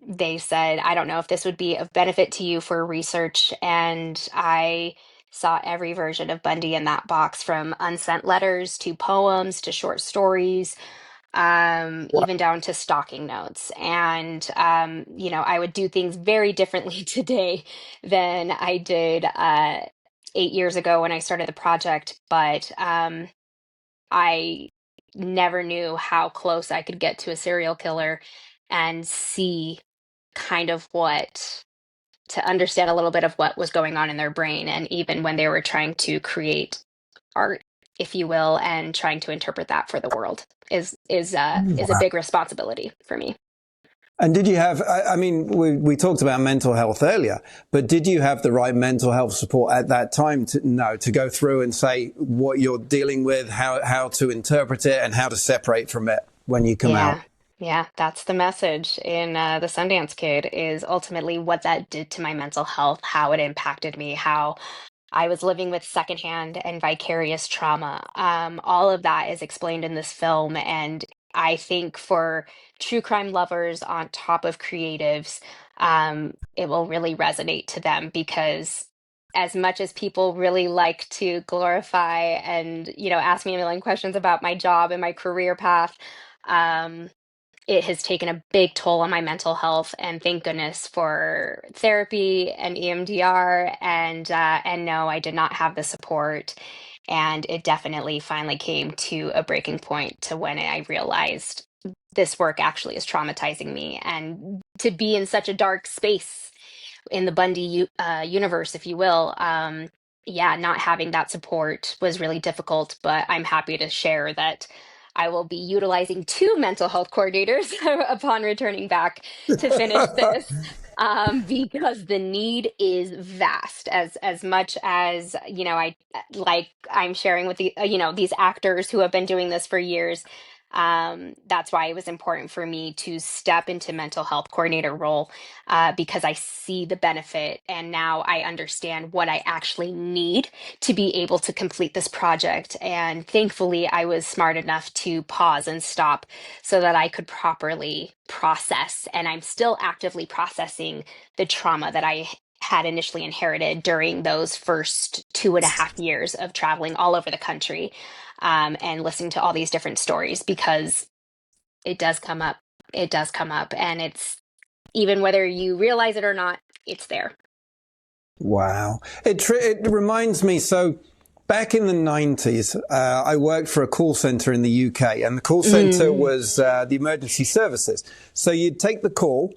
Speaker 1: they said, I don't know if this would be of benefit to you for research. And I saw every version of Bundy in that box, from unsent letters to poems to short stories, even down to stalking notes. And, I would do things very differently today than I did 8 years ago when I started the project. But I never knew how close I could get to a serial killer and see kind of to understand a little bit of what was going on in their brain. And even when they were trying to create art, if you will, and trying to interpret that for the world is a big responsibility for me.
Speaker 3: And did you have, I mean, we talked about mental health earlier, but did you have the right mental health support at that time to go through and say what you're dealing with, how to interpret it and how to separate from it when you come out?
Speaker 1: Yeah. Yeah, that's the message in The Sundance Kid, is ultimately what that did to my mental health, how it impacted me, how I was living with secondhand and vicarious trauma. All of that is explained in this film. And I think for true crime lovers on top of creatives, it will really resonate to them, because as much as people really like to glorify and, ask me a million questions about my job and my career path, um, it has taken a big toll on my mental health, and thank goodness for therapy and EMDR. And no, I did not have the support, and it definitely finally came to a breaking point to when I realized this work actually is traumatizing me, and to be in such a dark space in the universe, if you will. Yeah, not having that support was really difficult, but I'm happy to share that I will be utilizing two mental health coordinators upon returning back to finish this, because the need is vast. As much as I'm sharing with these actors who have been doing this for years. That's why it was important for me to step into mental health coordinator role, because I see the benefit, and now I understand what I actually need to be able to complete this project. And thankfully, I was smart enough to pause and stop so that I could properly process. And I'm still actively processing the trauma that I had initially inherited during those first 2.5 years of traveling all over the country, and listening to all these different stories, because it does come up. It does come up. And it's, even whether you realize it or not, it's there.
Speaker 3: Wow. It reminds me, so back in the 90s, I worked for a call center in the UK, and the call center was the emergency services. So you'd take the call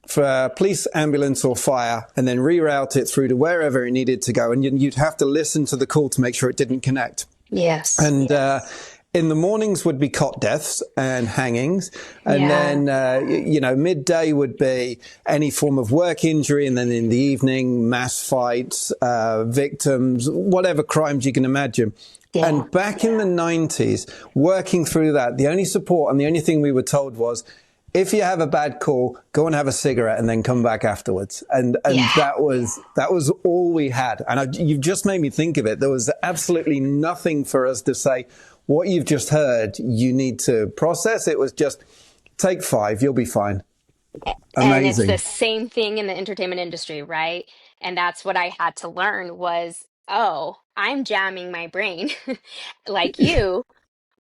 Speaker 3: for police, ambulance or fire, and then reroute it through to wherever it needed to go. And you'd have to listen to the call to make sure it didn't connect.
Speaker 1: Yes.
Speaker 3: And in the mornings would be cot deaths and hangings. And then, midday would be any form of work injury. And then in the evening, mass fights, victims, whatever crimes you can imagine. Yeah. And back in the 90s, working through that, the only support and the only thing we were told was, if you have a bad call, go and have a cigarette and then come back afterwards. And that was all we had. And you've just made me think of it. There was absolutely nothing for us to say, what you've just heard, you need to process. It was just, take 5, you'll be fine. Amazing.
Speaker 1: And it's the same thing in the entertainment industry, right? And that's what I had to learn was, oh, I'm jamming my brain like you.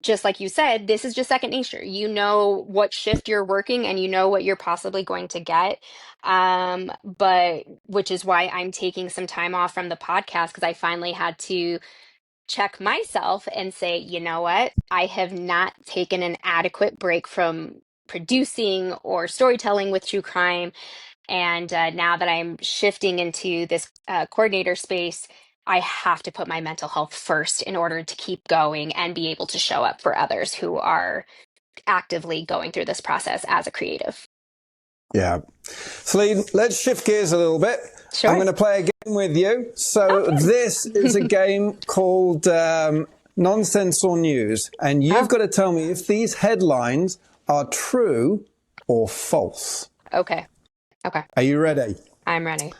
Speaker 1: Just like you said, this is just second nature. You know what shift you're working, and you know what you're possibly going to get. But which is why I'm taking some time off from the podcast, because I finally had to check myself and say, you know what? I have not taken an adequate break from producing or storytelling with true crime. And now that I'm shifting into this coordinator space, I have to put my mental health first in order to keep going and be able to show up for others who are actively going through this process as a creative.
Speaker 3: Yeah. Celene, let's shift gears a little bit.
Speaker 1: Sure.
Speaker 3: I'm going to play a game with you. So this is a game called Nonsense or News. And you've got to tell me if these headlines are true or false.
Speaker 1: Okay.
Speaker 3: Are you ready?
Speaker 1: I'm ready.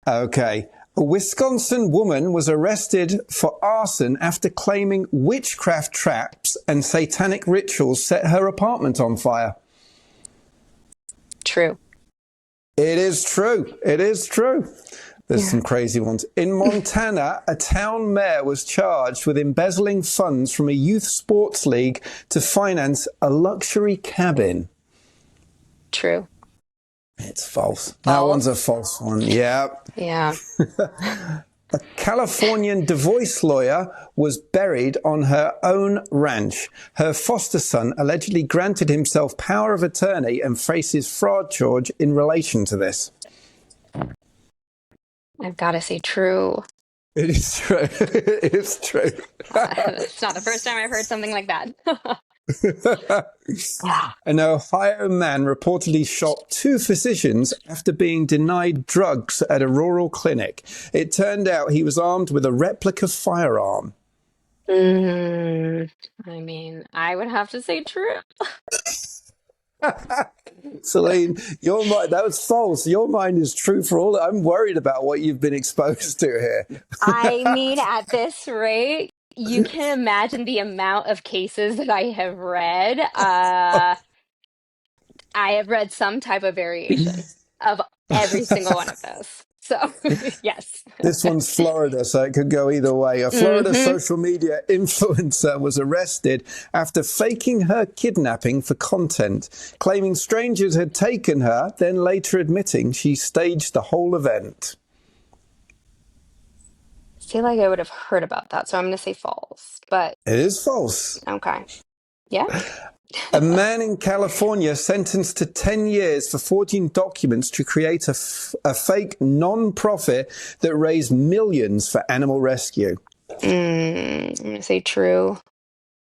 Speaker 3: Okay. A Wisconsin woman was arrested for arson after claiming witchcraft traps and satanic rituals set her apartment on fire.
Speaker 1: True.
Speaker 3: It is true. It is true. There's
Speaker 1: Yeah.
Speaker 3: some crazy ones. In Montana, a town mayor was charged with embezzling funds from a youth sports league to finance a luxury cabin.
Speaker 1: True.
Speaker 3: It's false. That one's a
Speaker 1: False.
Speaker 3: false one. Yeah.
Speaker 1: Yeah.
Speaker 3: A Californian divorce lawyer was buried on her own ranch. Her foster son allegedly granted himself power of attorney and faces fraud charge in relation to this.
Speaker 1: I've got to say true.
Speaker 3: It is true. It's true.
Speaker 1: It's not the first time I've heard something like that. Yeah.
Speaker 3: An Ohio man reportedly shot 2 physicians after being denied drugs at a rural clinic. It turned out he was armed with a replica firearm.
Speaker 1: I mean, I would have to say true.
Speaker 3: Celene, your mind, that was false. Your mind is true for all. I'm worried about what you've been exposed to here.
Speaker 1: I mean, at this rate, you can imagine the amount of cases that I have read. I have read some type of variation of every single one of those. So, yes.
Speaker 3: This one's Florida, so it could go either way. A Florida social media influencer was arrested after faking her kidnapping for content, claiming strangers had taken her, then later admitting she staged the whole event.
Speaker 1: I feel like I would have heard about that, so I'm going to say false. But
Speaker 3: It is false.
Speaker 1: okay. Yeah.
Speaker 3: A man in California sentenced to 10 years for forging documents to create a fake non-profit that raised millions for animal rescue.
Speaker 1: I'm going to say true.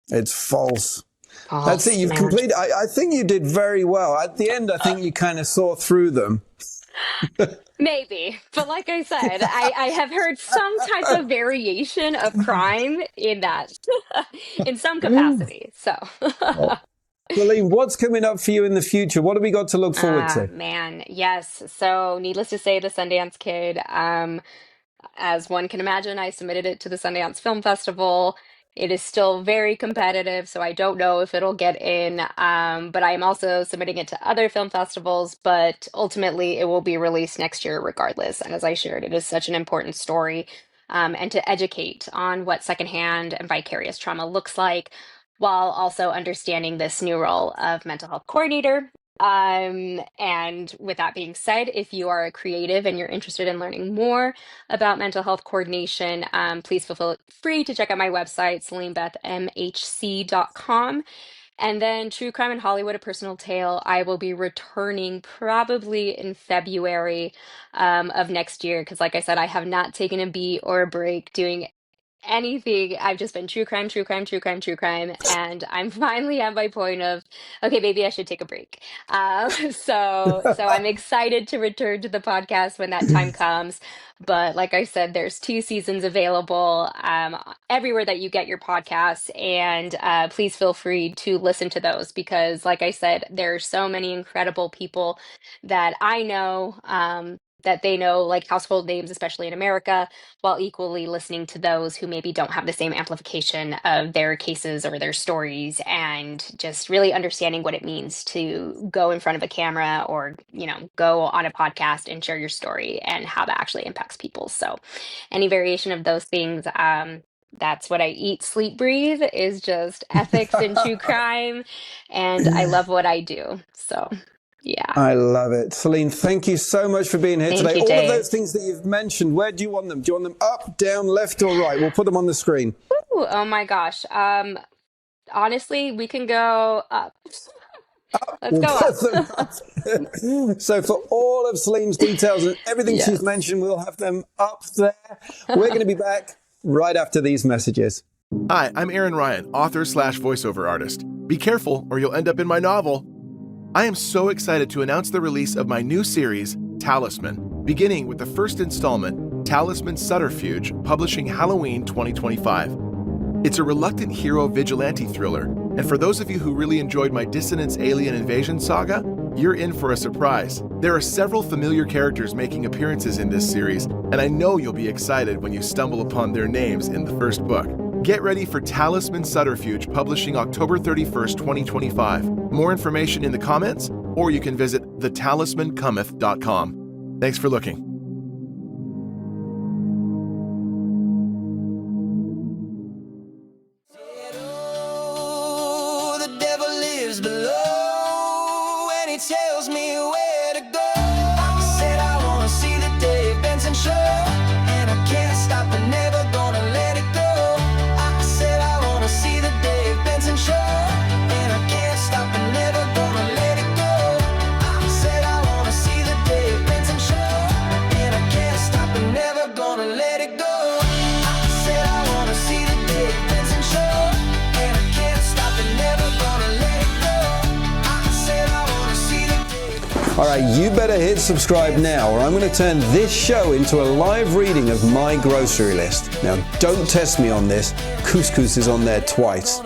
Speaker 3: It's false.
Speaker 1: False.
Speaker 3: That's it. You've
Speaker 1: Man.
Speaker 3: completed. I think you did very well. At the end, I think you kind of saw through them.
Speaker 1: Maybe. But like I said, I have heard some type of variation of crime in that, in some capacity. So,
Speaker 3: Celene, what's coming up for you in the future? What have we got to look forward to?
Speaker 1: man, yes. So, needless to say, the Sundance Kid, as one can imagine, I submitted it to the Sundance Film Festival. It is still very competitive, so I don't know if it'll get in. But I'm also submitting it to other film festivals, but ultimately it will be released next year regardless. And as I shared, it is such an important story, and to educate on what secondhand and vicarious trauma looks like, while also understanding this new role of mental health coordinator. And with that being said, if you are a creative and you're interested in learning more about mental health coordination, please feel free to check out my website, celenebethmhc.com. And then True Crime in Hollywood, A Personal Tale, I will be returning probably in February of next year. Because like I said, I have not taken a beat or a break doing anything. I've just been true crime, true crime, true crime, true crime, and I'm finally at my point of, okay, maybe I should take a break. So I'm excited to return to the podcast when that time comes. But like I said, there's 2 seasons available everywhere that you get your podcasts, and please feel free to listen to those because, like I said, there are so many incredible people that I know. That they know, like household names, especially in America, while equally listening to those who maybe don't have the same amplification of their cases or their stories, and just really understanding what it means to go in front of a camera or, go on a podcast and share your story and how that actually impacts people. So any variation of those things, that's what I eat, sleep, breathe is just ethics and true crime. And I love what I do. So yeah.
Speaker 3: I love it. Celene, thank you so much for being here
Speaker 1: Thank
Speaker 3: today.
Speaker 1: you,
Speaker 3: All
Speaker 1: Dave.
Speaker 3: of those things that you've mentioned, where do you want them? Do you want them up, down, left, or right? We'll put them on the screen.
Speaker 1: Ooh, oh my gosh. Honestly, we can go up. Let's
Speaker 3: We'll
Speaker 1: go
Speaker 3: put them
Speaker 1: up.
Speaker 3: up. So for all of Celine's details and everything
Speaker 1: Yes.
Speaker 3: she's mentioned, we'll have them up there. We're going to be back right after these messages.
Speaker 5: Hi, I'm Aaron Ryan, author/voiceover artist. Be careful or you'll end up in my novel. I am so excited to announce the release of my new series, Talisman, beginning with the first installment, Talisman Subterfuge, publishing Halloween 2025. It's a reluctant hero vigilante thriller, and for those of you who really enjoyed my Dissonance Alien Invasion saga, you're in for a surprise. There are several familiar characters making appearances in this series, and I know you'll be excited when you stumble upon their names in the first book. Get ready for Talisman Subterfuge, publishing October 31st, 2025. More information in the comments, or you can visit thetalismancometh.com. Thanks for looking.
Speaker 3: All right, you better hit subscribe now, or I'm going to turn this show into a live reading of my grocery list. Now, don't test me on this. Couscous is on there twice.